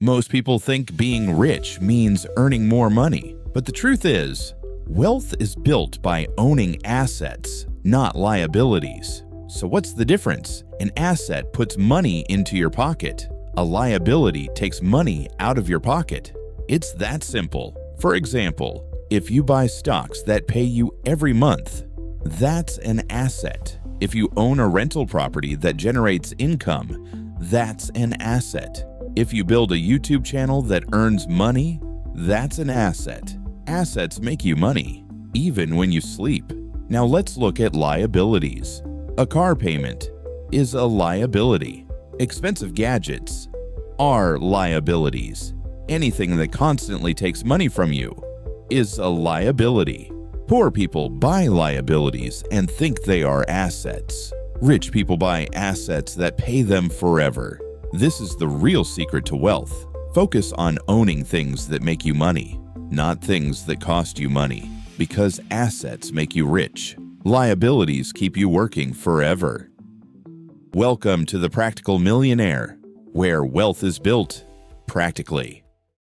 Most people think being rich means earning more money, but the truth is, wealth is built by owning assets, not liabilities. So what's the difference? An asset puts money into your pocket. A liability takes money out of your pocket. It's that simple. For example, if you buy stocks that pay you every month, that's an asset. If you own a rental property that generates income, that's an asset. If you build a YouTube channel that earns money, that's an asset. Assets make you money, even when you sleep. Now let's look at liabilities. A car payment is a liability. Expensive gadgets are liabilities. Anything that constantly takes money from you is a liability. Poor people buy liabilities and think they are assets. Rich people buy assets that pay them forever. This is the real secret to wealth. Focus on owning things that make you money, not things that cost you money, because assets make you rich. Liabilities keep you working forever. Welcome to the Practical Millionaire, where wealth is built practically.